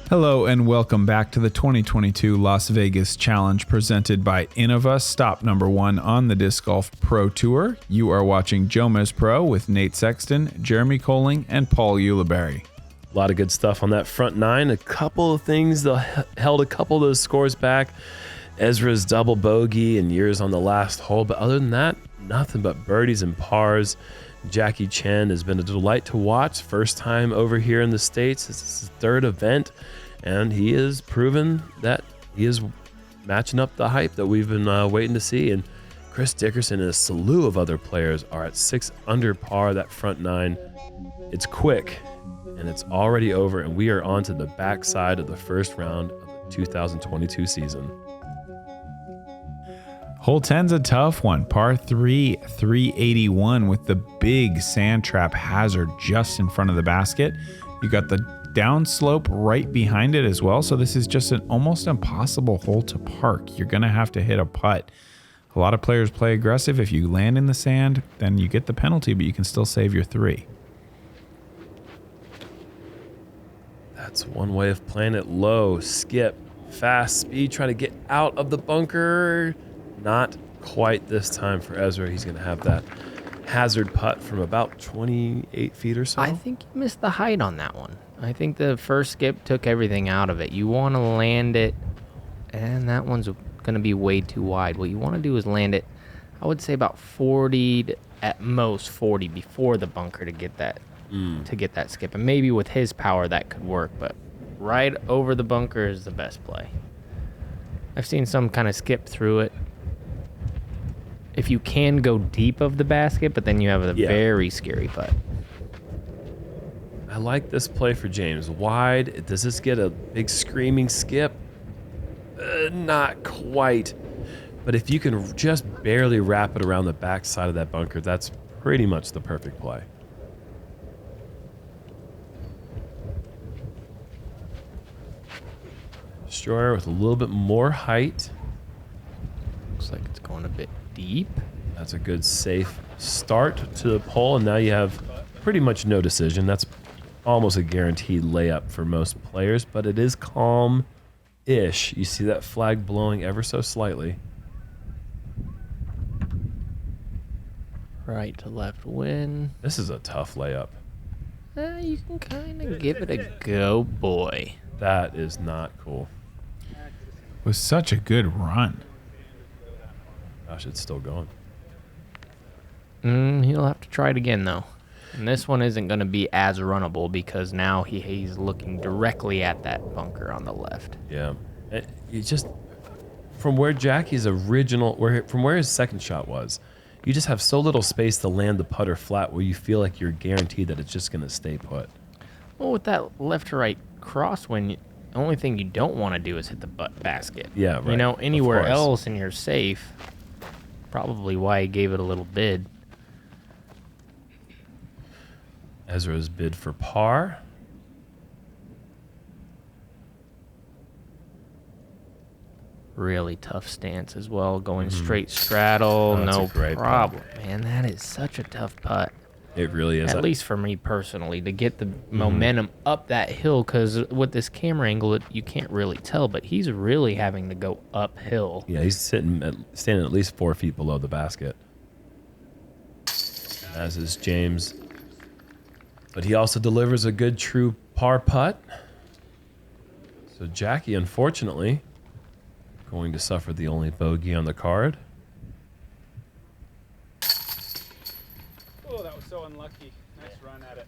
Hello and welcome back to the 2022 Las Vegas Challenge presented by Innova, stop number 1 on the Disc Golf Pro Tour. You are watching JomezPro with Nate Sexton, Jeremy Koling, and Paul Ulibarri. A lot of good stuff on that front nine. A couple of things that held a couple of those scores back. Ezra's double bogey and years on the last hole, but other than that, nothing but birdies and pars. Jackie Chen has been a delight to watch. First time over here in the States. This is his third event, and he has proven that he is matching up the hype that we've been waiting to see. And Chris Dickerson and a slew of other players are at 6 under par, that front nine. It's quick, and it's already over, and we are on to the backside of the first round of the 2022 season. Hole 10's a tough one. Par 3, 381 with the big sand trap hazard just in front of the basket. You got the downslope right behind it as well. So this is just an almost impossible hole to park. You're going to have to hit a putt. A lot of players play aggressive. If you land in the sand, then you get the penalty, but you can still save your 3. That's one way of playing it. Low, skip, fast speed, try to get out of the bunker. Not quite this time for Ezra. He's going to have that hazard putt from about 28 feet or so. I think you missed the height on that one. I think the first skip took everything out of it. You want to land it, and that one's going to be way too wide. What you want to do is land it, I would say about 40, at most 40 before the bunker to get that skip. And maybe with his power that could work, but right over the bunker is the best play. I've seen some kind of skip through it. If you can go deep of the basket, but then you have a very scary putt. I like this play for James. Wide. Does this get a big screaming skip? Not quite. But if you can just barely wrap it around the backside of that bunker, that's pretty much the perfect play. Destroyer with a little bit more height. Looks like it's going a bit deep. That's a good safe start to the hole, and now you have pretty much no decision. That's almost a guaranteed layup for most players, but it is calm-ish. You see that flag blowing ever so slightly. Right to left win. This is a tough layup. You can kind of give it a go, boy. That is not cool. It was such a good run. Gosh, it's still going. He'll have to try it again, though. And this one isn't going to be as runnable because now he's looking directly at that bunker on the left. Yeah. You just, from where Jackie's from where his second shot was, you just have so little space to land the putter flat where you feel like you're guaranteed that it's just going to stay put. Well, with that left to right crosswind, the only thing you don't want to do is hit the basket. Yeah, right. You know, anywhere else and you're safe. Probably why he gave it a little bid. Ezra's bid for par. Really tough stance as well. Going straight straddle, no problem. Man, that is such a tough putt. It really is. At least for me personally, to get the momentum up that hill, because with this camera angle, you can't really tell, but he's really having to go uphill. Yeah, he's standing at least 4 feet below the basket. As is James. But he also delivers a good true par putt. So Jackie, unfortunately, going to suffer the only bogey on the card. Oh, that was so unlucky. Nice run at it.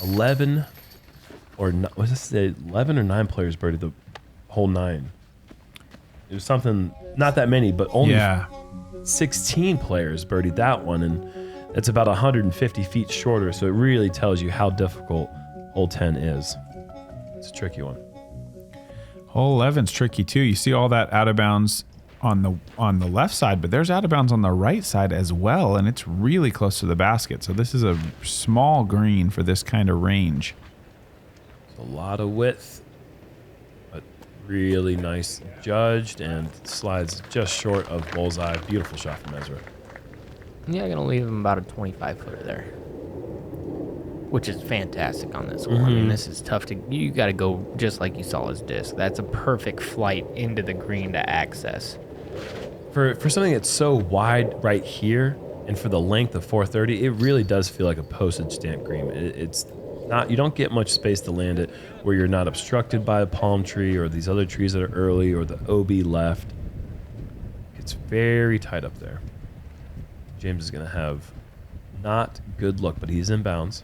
11 or 9 players birdied the whole 9. It was something, not that many, but only 16 players birdied that one, and it's about 150 feet shorter, so it really tells you how difficult hole 10 is. It's a tricky one. Hole 11's tricky too. You see all that out of bounds on the left side, but there's out of bounds on the right side as well, and it's really close to the basket. So this is a small green for this kind of range. It's a lot of width, but really nice judged, and slides just short of bullseye. Beautiful shot from Ezra. Yeah, I'm going to leave him about a 25-footer there. which is fantastic on this hole. I mean, this is tough to. You got to go just like you saw his disc. That's a perfect flight into the green to access. For something that's so wide right here, and for the length of 430, it really does feel like a postage stamp green. It's not. You don't get much space to land it where you're not obstructed by a palm tree or these other trees that are early or the OB left. It's very tight up there. James is going to have not good luck, but he's in bounds.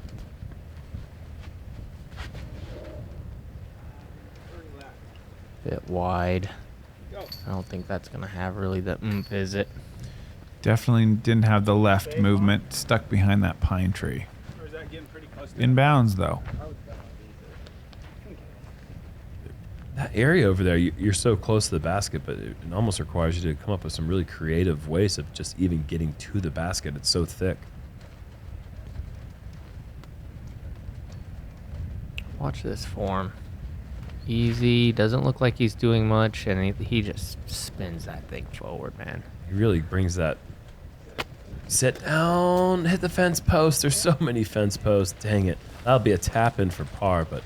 Bit wide. I don't think that's going to have really the oomph, is it? Definitely didn't have the left movement, stuck behind that pine tree. Or is that getting pretty close to In bounds, though. That area over there, you're so close to the basket, but it almost requires you to come up with some really creative ways of just even getting to the basket. It's so thick. Watch this form. Easy. Doesn't look like he's doing much, and he just spins that thing forward, man. He really brings that. Sit down, hit the fence post. There's so many fence posts. Dang it. That'll be a tap in for par, but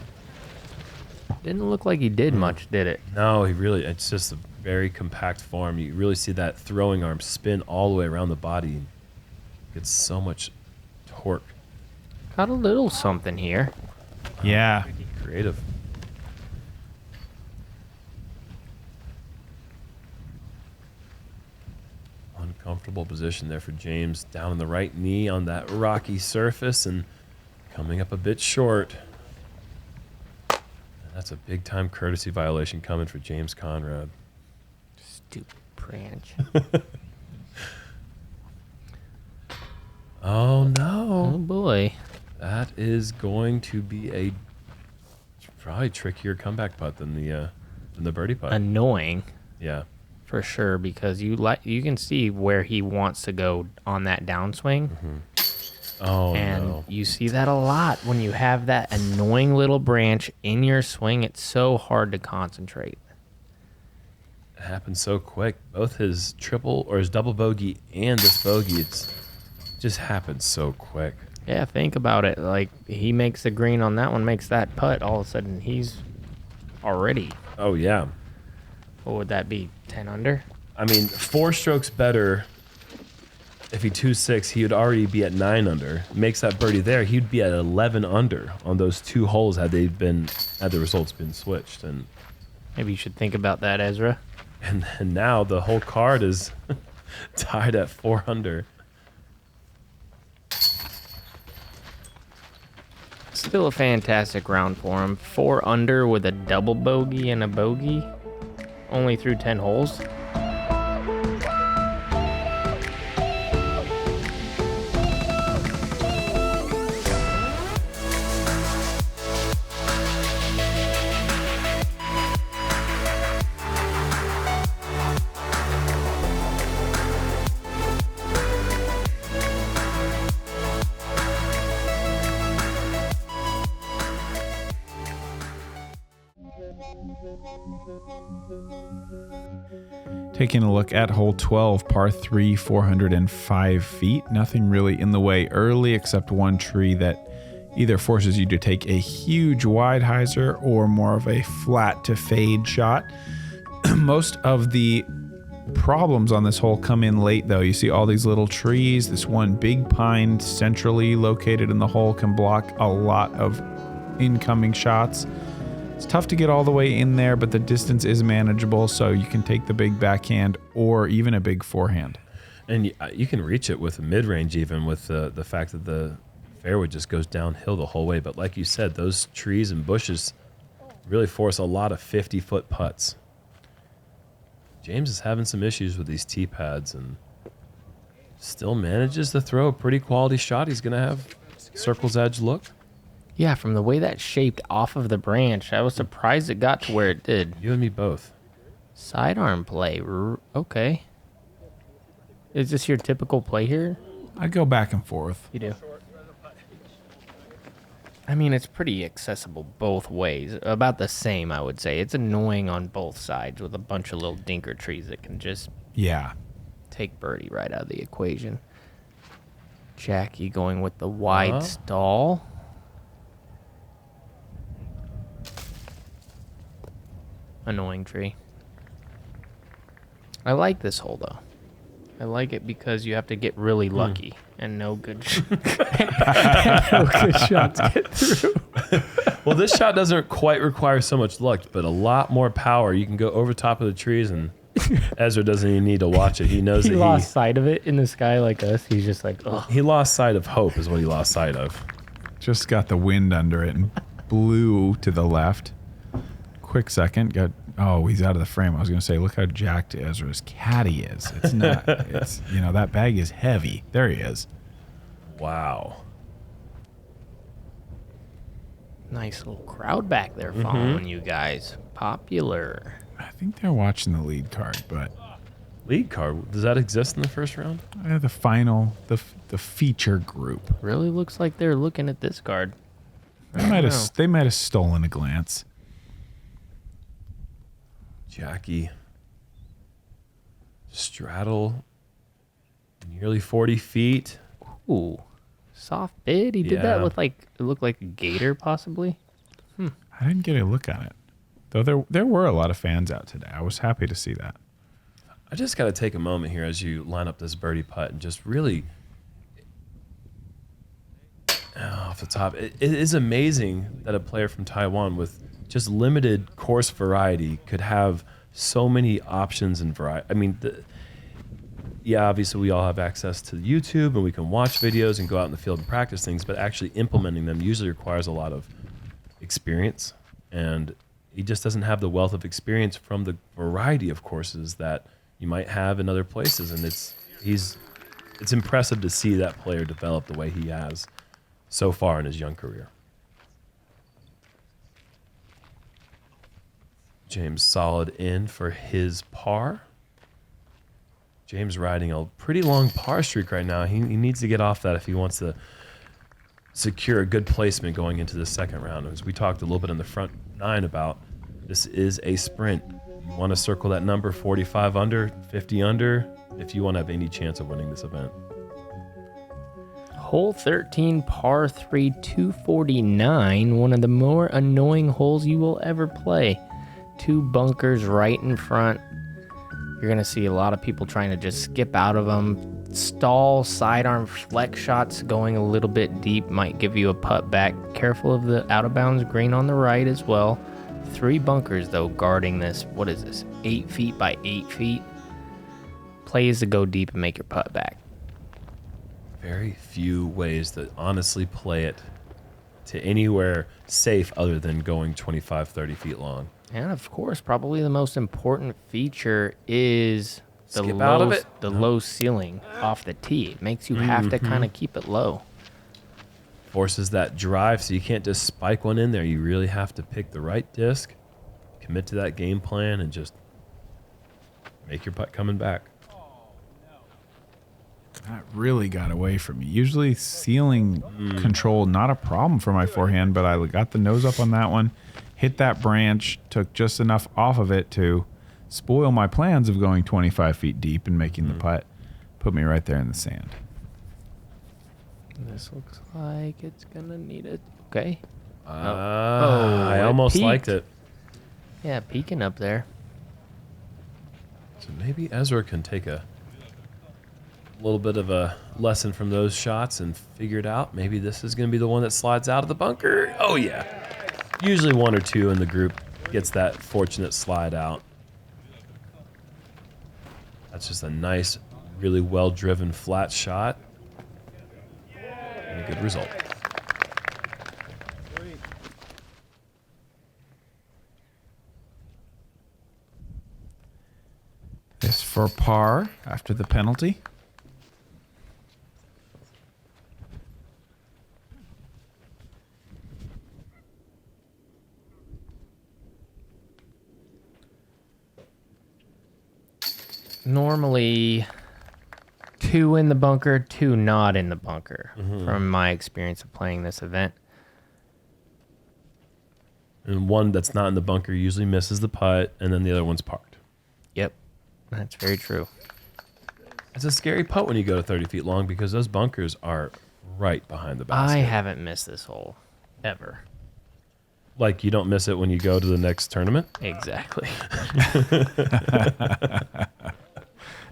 Didn't look like he did much, did it? no, it's just a very compact form. You really see that throwing arm spin all the way around the body. Gets so much torque. Got a little something here. Yeah. Creative. Uncomfortable position there for James. Down on the right knee on that rocky surface and coming up a bit short. And that's a big time courtesy violation coming for James Conrad. Stupid branch. Oh no. Oh boy. That is going to be a probably trickier comeback putt than the birdie putt. Annoying. Yeah. For sure, because you can see where he wants to go on that downswing. Oh And no. you see that a lot when you have that annoying little branch in your swing. It's so hard to concentrate. It happened so quick. Both his triple or his double bogey and this bogey, it's just happened so quick. Yeah, think about it. Like, he makes the green on that one, makes that putt. All of a sudden, he's already, Oh yeah. what would that be, 10 under? I mean, 4 strokes better. If he 2-6, he would already be at 9 under. Makes that birdie there, he'd be at 11 under on those 2 holes had the results been switched. And Maybe you should think about that, Ezra. now the whole card is tied at 4 under. Still a fantastic round for him. 4 under with a double bogey and a bogey. Only through 10 holes. Taking a look at hole 12, par 3, 405 feet. Nothing really in the way early except one tree that either forces you to take a huge wide hyzer or more of a flat to fade shot. Most of the problems on this hole come in late though. You see all these little trees. This one big pine centrally located in the hole can block a lot of incoming shots. It's tough to get all the way in there, but the distance is manageable, so you can take the big backhand or even a big forehand. And you can reach it with a mid-range even with the fact that the fairway just goes downhill the whole way. But like you said, those trees and bushes really force a lot of 50-foot putts. James is having some issues with these tee pads and still manages to throw a pretty quality shot. He's going to have circle's edge look. Yeah, from the way that shaped off of the branch, I was surprised it got to where it did. You and me both. Sidearm play. Okay. Is this your typical play here? I go back and forth. You do. I mean, it's pretty accessible both ways. About the same, I would say. It's annoying on both sides with a bunch of little dinker trees that can just Yeah. take birdie right out of the equation. Jackie going with the wide stall. annoying tree. I like this hole though. I like it because you have to get really lucky and no good, no good shots get through. Well, this shot doesn't quite require so much luck, but a lot more power. You can go over top of the trees, and Ezra doesn't even need to watch it. He knows He that lost sight of it in the sky like us. He's just like, oh. he lost sight of hope is what he lost sight of. Just got the wind under it and blew to the left. Quick second. Oh, he's out of the frame. I was going to say, look how jacked Ezra's caddy is. It's not. It's, you know, that bag is heavy. There he is. Wow. Nice little crowd back there following you guys. Popular. I think they're watching the lead card, but Lead card, does that exist in the first round? the final, the feature group. Really looks like they're looking at this card. They might have stolen a glance. Jackie. Straddle. Nearly 40 feet. Ooh. Soft bid. He did that Yeah. with like, it looked like a gator possibly. I didn't get a look on it, though. There were a lot of fans out today. I was happy to see that. I just got to take a moment here as you line up this birdie putt and just really off the top. It is amazing that a player from Taiwan with just limited course variety could have so many options and variety. I mean, obviously we all have access to YouTube and we can watch videos and go out in the field and practice things, but actually implementing them usually requires a lot of experience, and he just doesn't have the wealth of experience from the variety of courses that you might have in other places. And it's impressive to see that player develop the way he has so far in his young career. James solid in for his par. James riding a pretty long par streak right now. He needs to get off that if he wants to secure a good placement going into the second round. As we talked a little bit in the front nine about, this is a sprint. You want to circle that number 45 under, 50 under, if you want to have any chance of winning this event. Hole 13, par 3, 249. One of the more annoying holes you will ever play. 2 bunkers right in front. You're going to see a lot of people trying to just skip out of them. Stall, sidearm, flex shots going a little bit deep might give you a putt back. Careful of the out of bounds green on the right as well. 3 bunkers, though, guarding this. What is this? 8 feet by 8 feet. Plays to go deep and make your putt back. Very few ways to honestly play it to anywhere safe other than going 25, 30 feet long. And of course, probably the most important feature is the Skip out of it. low ceiling off the tee. It makes you have to kind of keep it low. Forces that drive, so you can't just spike one in there. You really have to pick the right disc, commit to that game plan, and just make your putt coming back. That really got away from me. Usually ceiling control, not a problem for my forehand, but I got the nose up on that one, hit that branch, took just enough off of it to spoil my plans of going 25 feet deep and making the putt. Put me right there in the sand. This looks like it's gonna need it. Okay. I it almost peaked. liked it. Yeah, peeking up there. So maybe Ezra can take a little bit of a lesson from those shots and figure it out. Maybe this is going to be the one that slides out of the bunker. Oh, yeah. Usually 1 or 2 in the group gets that fortunate slide out. That's just a nice, really well-driven flat shot. And a good result. This for par after the penalty. Normally 2 in the bunker, 2 not in the bunker, from my experience of playing this event. And one that's not in the bunker usually misses the putt, and then the other one's parked. Yep, that's very true. It's a scary putt when you go to 30 feet long because those bunkers are right behind the basket. I haven't missed this hole ever. Like you don't miss it when you go to the next tournament? Exactly.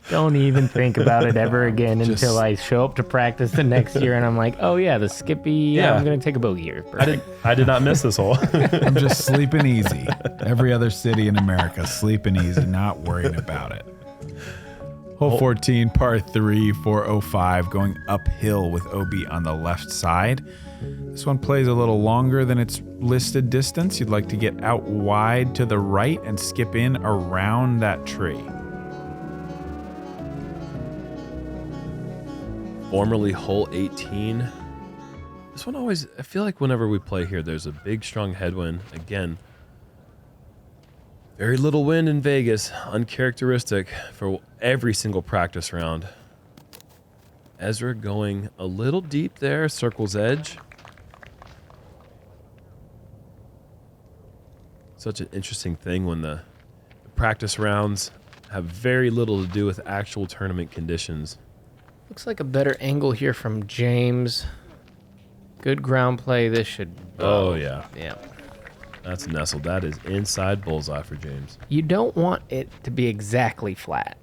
Don't even think about it ever again until I show up to practice the next year and I'm like, oh yeah, the Skippy, Yeah. I'm going to take a bogey here. Perfect. I did not miss this hole. I'm just sleeping easy. Every other city in America, sleeping easy, not worrying about it. Hole 14, par 3, 405, going uphill with OB on the left side. This one plays a little longer than its listed distance. You'd like to get out wide to the right and skip in around that tree. Formerly hole 18. This one always, I feel like whenever we play here, there's a big, strong headwind. Again, very little wind in Vegas, uncharacteristic for every single practice round. Ezra going a little deep there, circle's edge. Such an interesting thing when the practice rounds have very little to do with actual tournament conditions. Looks like a better angle here from James. Good ground play. This should... Oh, yeah. Yeah. That's nestled. That is inside bullseye for James. You don't want it to be exactly flat.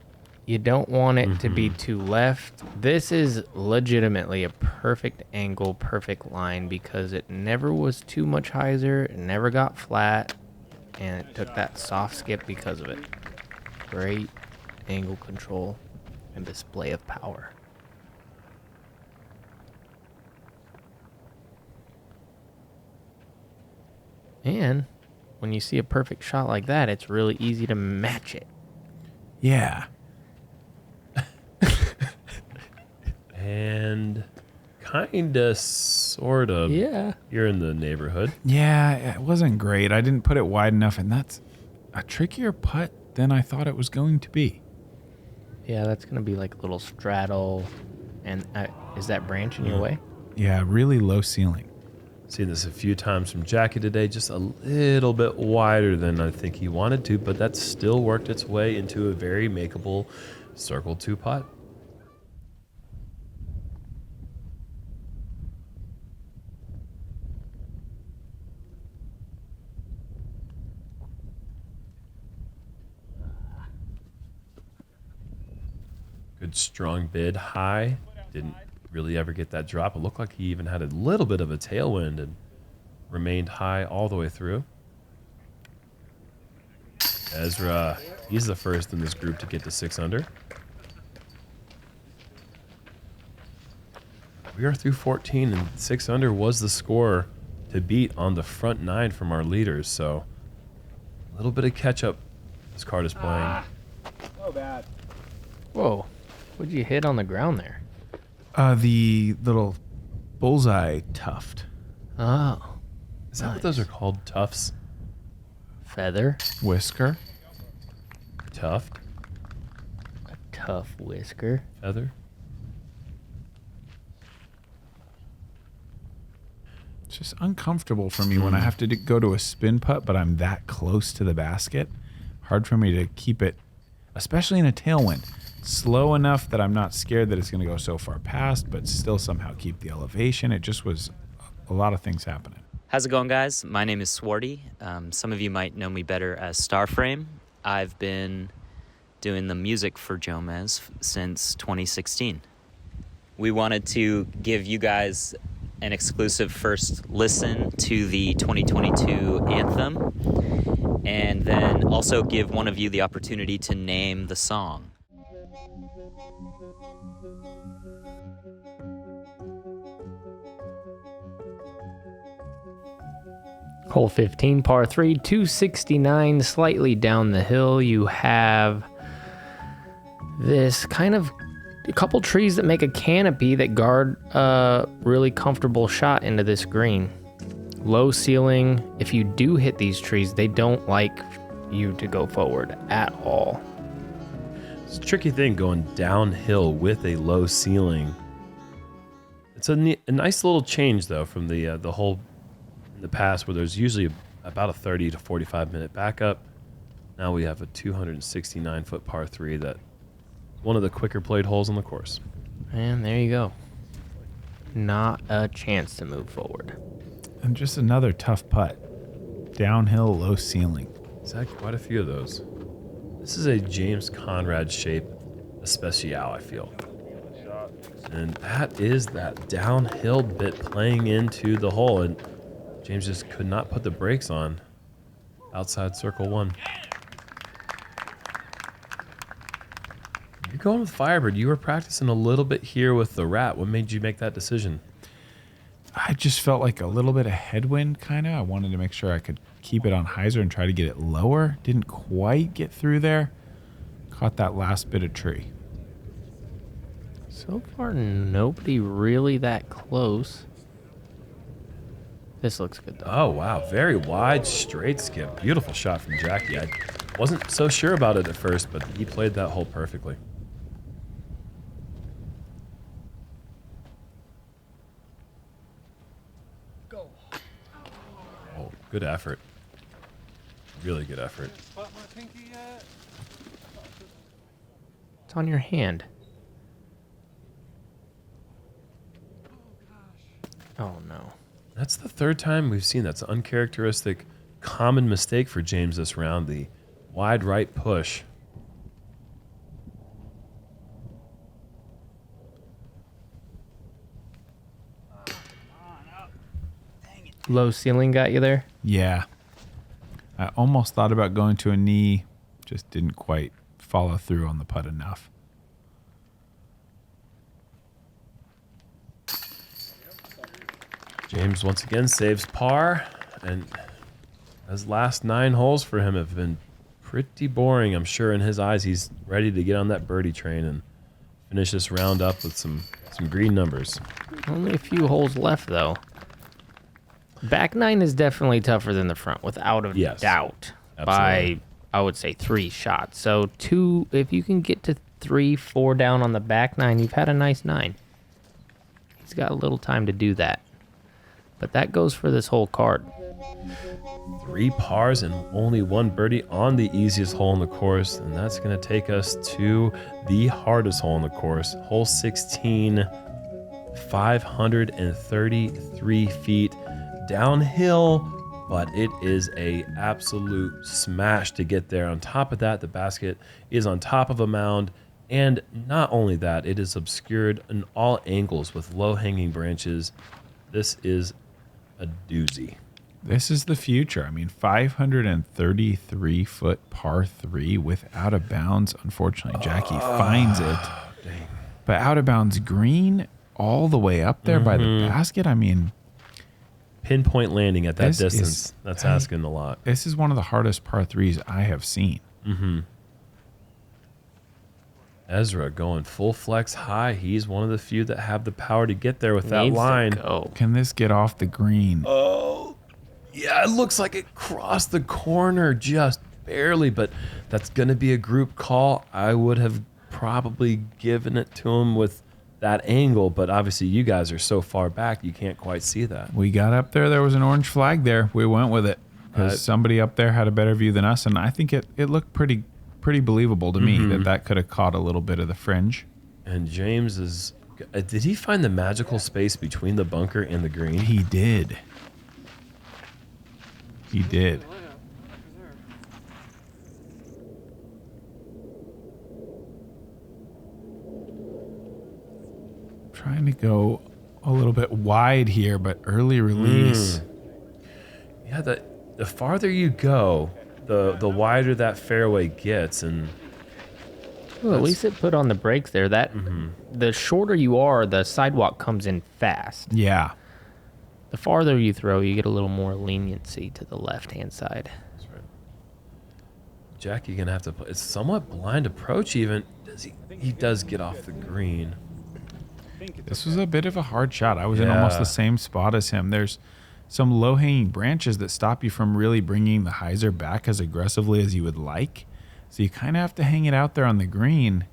You don't want it to be too left. This is legitimately a perfect angle, perfect line because it never was too much hyzer. It never got flat. And it took that soft skip because of it. Great angle control and display of power. And when you see a perfect shot like that, it's really easy to match it. Yeah. And kinda, sorta. Yeah. You're in the neighborhood. Yeah, it wasn't great. I didn't put it wide enough, and that's a trickier putt than I thought it was going to be. Yeah, that's going to be like a little straddle. And is that branch in your way? Yeah, really low ceiling. Seen this a few times from Jackie today, just a little bit wider than I think he wanted to, but that still worked its way into a very makeable circle 2 putt. Good strong bid high. Didn't really ever get that drop. It looked like he even had a little bit of a tailwind and remained high all the way through. Ezra, he's the first in this group to get to 6 under. We are through 14, and 6 under was the score to beat on the front 9 from our leaders. So a little bit of catch up this card is playing. So bad. Whoa. What'd you hit on the ground there? The little bullseye tuft. Oh. Is that what those are called? Tufts? Feather. Whisker. Tuft? A tough whisker. Feather? It's just uncomfortable for me when I have to go to a spin putt, but I'm that close to the basket. Hard for me to keep it, especially in a tailwind. Slow enough that I'm not scared that it's going to go so far past, but still somehow keep the elevation. It just was a lot of things happening. How's it going, guys? My name is Swarty. Some of you might know me better as Starframe. I've been doing the music for Jomez since 2016. We wanted to give you guys an exclusive first listen to the 2022 anthem, and then also give one of you the opportunity to name the song. Hole 15, par 3, 269, slightly down the hill. You have this kind of a couple trees that make a canopy that guard a really comfortable shot into this green. Low ceiling. If you do hit these trees, they don't like you to go forward at all. It's a tricky thing going downhill with a low ceiling. It's a nice little change, though, from the hole in the past where there's usually about a 30 to 45 minute backup. Now we have a 269-foot par 3 that one of the quicker played holes on the course. And there you go. Not a chance to move forward. And just another tough putt. downhill, low ceiling. He's had quite a few of those. This is a James Conrad shape especial, I feel. And that is that downhill bit playing into the hole. And James just could not put the brakes on outside circle 1. You're going with Firebird. You were practicing a little bit here with the Rat. What made you make that decision? I just felt like a little bit of headwind, kind of. I wanted to make sure I could keep it on hyzer and try to get it lower. Didn't quite get through there. Caught that last bit of tree. So far, nobody really that close. This looks good, though. Oh, wow. Very wide, straight skip. Beautiful shot from Jackie. I wasn't so sure about it at first, but he played that hole perfectly. Oh, good effort. Really good effort. It's on your hand. Oh, no. That's the third time we've seen that's an uncharacteristic, common mistake for James this round, the wide right push. Low ceiling got you there? Yeah. I almost thought about going to a knee. Just didn't quite follow through on the putt enough. James once again saves par, and his last 9 holes for him have been pretty boring. I'm sure in his eyes he's ready to get on that birdie train and finish this round up with some green numbers. Only a few holes left, though. Back 9 is definitely tougher than the front, without a doubt. Absolutely. By, I would say, 3 shots. So 2, if you can get to 3, 4 down on the back 9, you've had a nice 9. He's got a little time to do that. But that goes for this whole card. 3 pars and only 1 birdie on the easiest hole in the course, and that's going to take us to the hardest hole in the course, hole 16, 533 feet downhill, but it is a absolute smash to get there. On top of that, the basket is on top of a mound, and not only that, it is obscured in all angles with low-hanging branches. This is a doozy. This is the future. I mean, 533 foot par 3 with out of bounds. Unfortunately, Jackie finds it. Dang. But out of bounds green all the way up there by the basket. I mean, Pinpoint landing at that This distance. is- That's asking a lot. this is one of the hardest par 3s I have seen. Ezra going full flex high. He's one of the few that have the power to get there with that Needs to line. go. Can this get off the green? Oh, yeah, it looks like it crossed the corner just barely, but that's going to be a group call. I would have probably given it to him with that angle, but obviously you guys are so far back, you can't quite see that. We got up there. There was an orange flag there. We went with it because somebody up there had a better view than us, and I think it looked pretty believable to me that could have caught a little bit of the fringe. And James is... Did he find the magical space between the bunker and the green? He did. He did. Trying to go a little bit wide here, but early release. Yeah, the farther you go, the wider that fairway gets, and Well, at least it put on the brakes there. That the shorter you are, the sidewalk comes in fast. Yeah. The farther you throw, you get a little more leniency to the left-hand side. that's right. Jackie gonna have to play. It's somewhat blind approach even. He does get off the green. This was a bit of a hard shot. I was in almost the same spot as him. There's some low-hanging branches that stop you from really bringing the hyzer back as aggressively as you would like. So you kind of have to hang it out there on the green.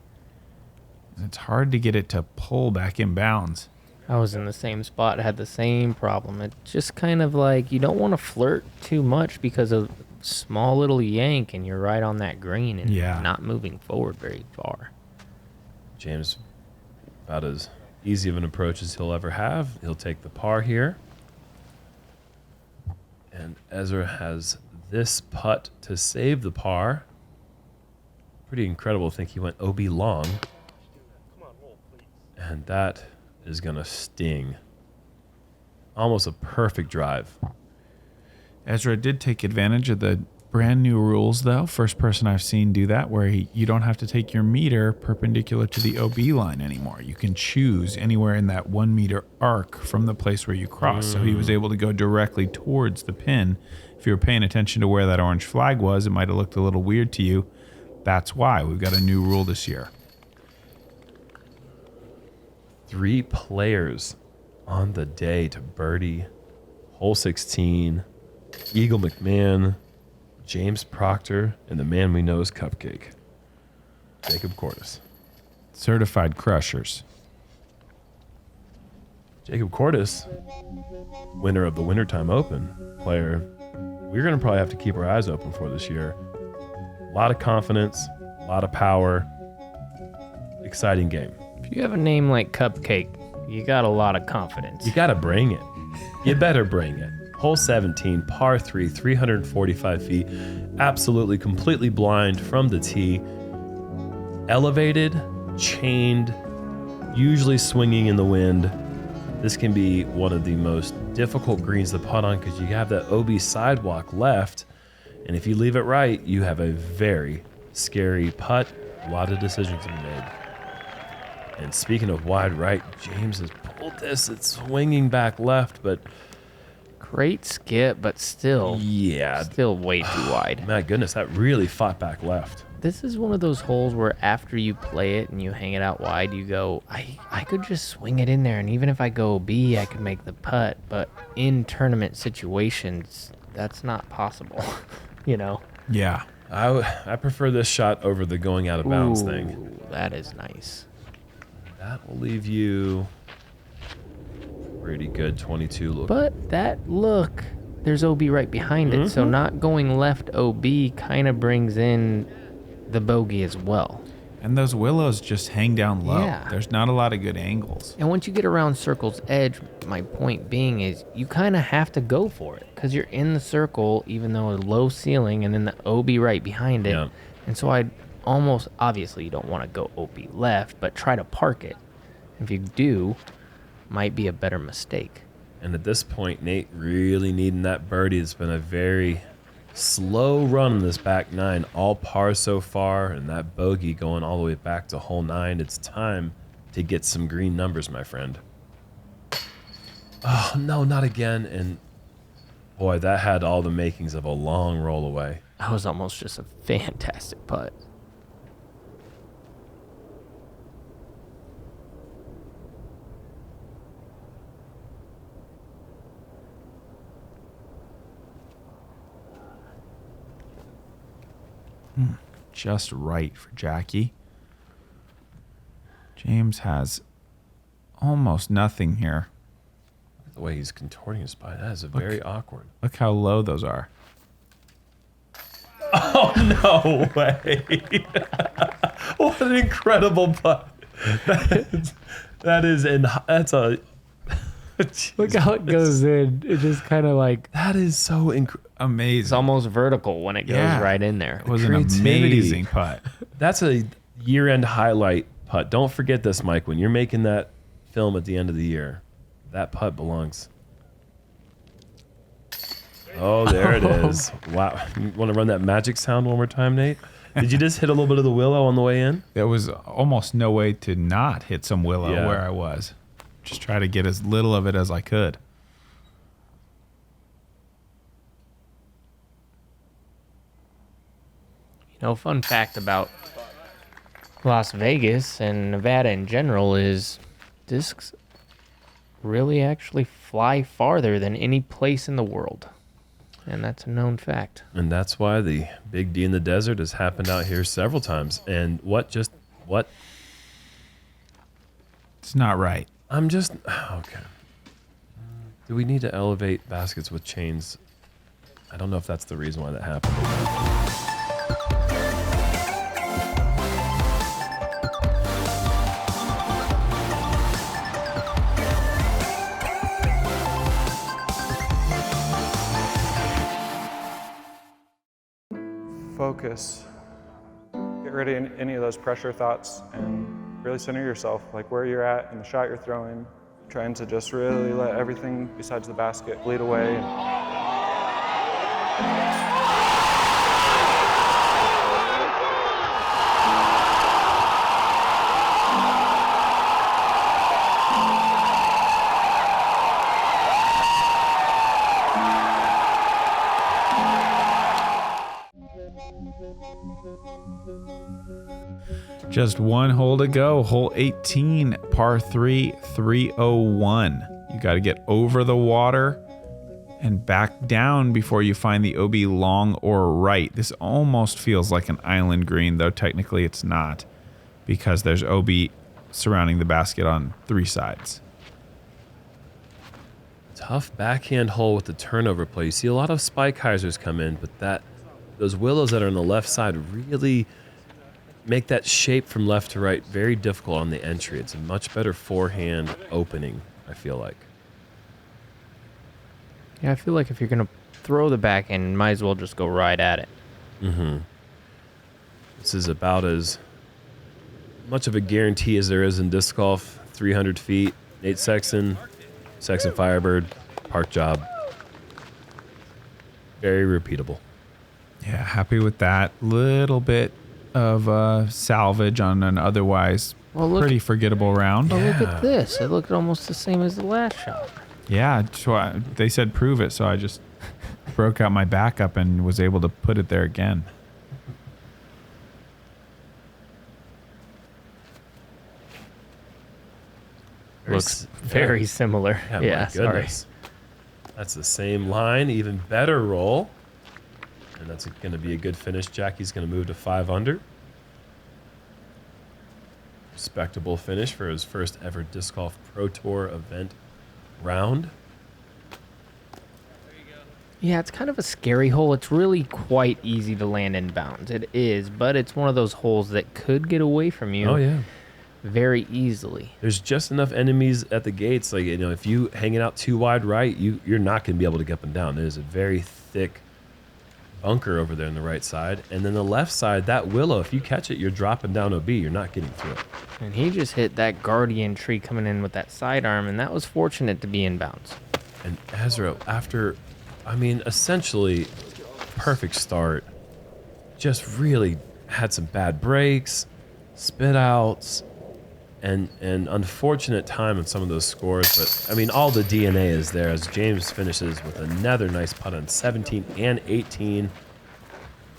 And it's hard to get it to pull back in bounds. I was in the same spot, had the same problem. It's just kind of like you don't want to flirt too much because of small little yank and you're right on that green and not moving forward very far. James, about as easy of an approach as he'll ever have. He'll take the par here. And Ezra has this putt to save the par. Pretty incredible to think he went OB long. And that is going to sting. Almost a perfect drive. Ezra did take advantage of the brand new rules, though. First person I've seen do that, where you don't have to take your meter perpendicular to the OB line anymore. You can choose anywhere in that 1 meter arc from the place where you cross. So he was able to go directly towards the pin. If you were paying attention to where that orange flag was, it might have looked a little weird to you. That's why we've got a new rule this year. 3 players on the day to birdie. Hole 16, Eagle McMahon, James Proctor, and the man we know as Cupcake, Jacob Cordes. Certified crushers. Jacob Cordes, winner of the Wintertime Open, player we're going to probably have to keep our eyes open for this year. A lot of confidence, a lot of power, exciting game. If you have a name like Cupcake, you got a lot of confidence. You got to bring it. You better bring it. Hole 17, par 3, 345 feet. Absolutely, completely blind from the tee. Elevated, chained, usually swinging in the wind. This can be one of the most difficult greens to putt on because you have that OB sidewalk left. And if you leave it right, you have a very scary putt. A lot of decisions to be made. And speaking of wide right, James has pulled this. It's swinging back left, but Great skip, but still way too wide. My goodness, that really fought back left. This is one of those holes where after you play it and you hang it out wide, you go, I could just swing it in there, and even if I go B, I could make the putt. But in tournament situations, that's not possible, you know? Yeah. I prefer this shot over the going out of bounds thing. That is nice. That will leave you pretty good 22 look. But that look, there's OB right behind it, so not going left OB kind of brings in the bogey as well. And those willows just hang down low. Yeah. There's not a lot of good angles. And once you get around circle's edge, my point being is you kind of have to go for it because you're in the circle, even though a low ceiling, and then the OB right behind it. Yeah. And so I'd almost, obviously you don't want to go OB left, but try to park it. If you do, might be a better mistake. And at this point, Nate really needing that birdie. It's been a very slow run in this back nine, all par so far, and that bogey going all the way back to hole 9. It's time to get some green numbers, my friend. Oh, no, not again. And boy, that had all the makings of a long roll away. That was almost just a fantastic putt. Just right for Jackie. James has almost nothing here. The way he's contorting his body, that is very awkward. Look how low those are. Oh, no way. What an incredible putt. That's a... Look how it goes in. It just kind of like... That is so Amazing. It's almost vertical when it goes right in there. It was an Creativity. amazing putt. That's a year-end highlight putt. Don't forget this, Mike. When you're making that film at the end of the year, that putt belongs. Oh, there it is. Wow. You want to run that magic sound one more time, Nate? Did you just hit a little bit of the willow on the way in? There was almost no way to not hit some willow Yeah. where I was. Just try to get as little of it as I could. You know, fun fact about Las Vegas and Nevada in general is discs really actually fly farther than any place in the world. And that's a known fact. And that's why the Big D in the desert has happened out here several times. And what? It's not right. Okay. Do we need to elevate baskets with chains? I don't know if that's the reason why that happened. focus. Get rid of any of those pressure thoughts and really center yourself, like where you're at and the shot you're throwing. Trying to just really let everything besides the basket bleed away. Just one hole to go. Hole 18, par 3, 301. You got to get over the water and back down before you find the OB long or right. This almost feels like an island green, though technically it's not, because there's OB surrounding the basket on 3 sides. Tough backhand hole with the turnover play. You see a lot of spike hyzers come in, but those willows that are on the left side really make that shape from left to right very difficult on the entry. It's a much better forehand opening, I feel like. Yeah, I feel like if you're going to throw the backhand, might as well just go right at it. Mm-hmm. This is about as much of a guarantee as there is in disc golf. 300 feet, Nate Sexton Firebird, park job. Very repeatable. Yeah, happy with that. Little bit of salvage on an otherwise pretty forgettable round. Oh, look at this. It looked almost the same as the last shot. Yeah, so they said prove it, so I just broke out my backup and was able to put it there again. Looks very similar. Yeah, my goodness. That's the same line, even better roll. And that's going to be a good finish. Jackie's going to move to 5 under. Respectable finish for his first ever Disc Golf Pro Tour event round. Yeah, it's kind of a scary hole. It's really quite easy to land in bounds. It is, but it's one of those holes that could get away from you. Oh, yeah. Very easily. There's just enough enemies at the gates. Like, if you hang it out too wide right, you're not going to be able to get them down. There's a very thick bunker over there on the right side. And then the left side, that willow, if you catch it, you're dropping down OB. You're not getting through it. And he just hit that guardian tree coming in with that sidearm, and that was fortunate to be in bounds. And Ezra, after, essentially perfect start, just really had some bad breaks, spit outs, and unfortunate time on some of those scores. But, all the DNA is there as James finishes with another nice putt on 17 and 18.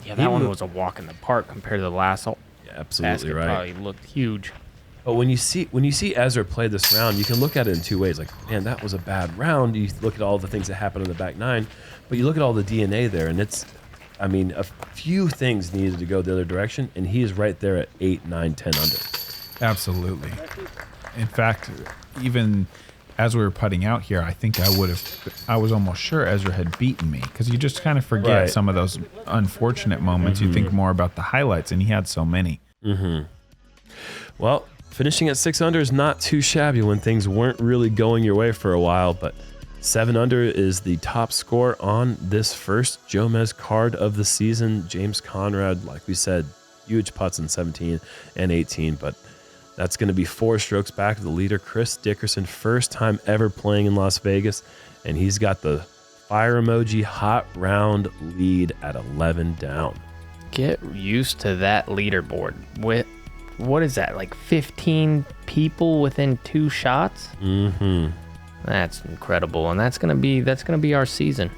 Yeah, that one was a walk in the park compared to the last hole. Yeah, absolutely right. Probably looked huge. But when you see Ezra play this round, you can look at it in 2 ways. Like, man, that was a bad round. You look at all the things that happened on the back nine, but you look at all the DNA there, and it's, a few things needed to go the other direction, and he is right there at 8, 9, 10 under. Absolutely. In fact, even as we were putting out here, I think I was almost sure Ezra had beaten me, because you just kind of forget some of those unfortunate moments. You think more about the highlights, and he had so many. Well, finishing at 6 under is not too shabby when things weren't really going your way for a while, but 7 under is the top score on this first Jomez card of the season. James Conrad, like we said, huge putts in 17 and 18, but that's going to be 4 strokes back of the leader, Chris Dickerson, first time ever playing in Las Vegas, and he's got the fire emoji hot round lead at 11 down. Get used to that leaderboard. What is that, like 15 people within 2 shots? That's incredible, and that's gonna be our season.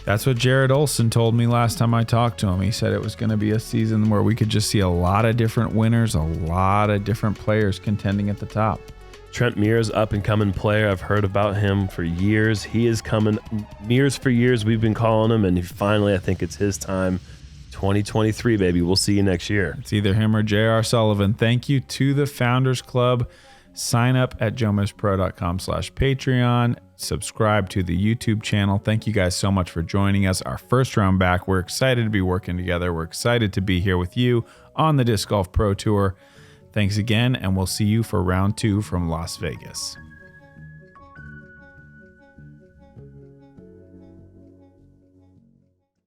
That's what Jared Olson told me last time I talked to him. He said it was going to be a season where we could just see a lot of different winners, a lot of different players contending at the top. Trent Mears, up-and-coming player. I've heard about him for years. He is coming. Mears for years, we've been calling him, and finally, I think it's his time. 2023, baby. We'll see you next year. It's either him or J.R. Sullivan. Thank you to the Founders Club. Sign up at JomezPro.com/Patreon. Subscribe to the YouTube channel. Thank you guys so much for joining us. Our first round back. We're excited to be working together. We're excited to be here with you on the Disc Golf Pro Tour. Thanks again, and we'll see you for round 2 from Las Vegas.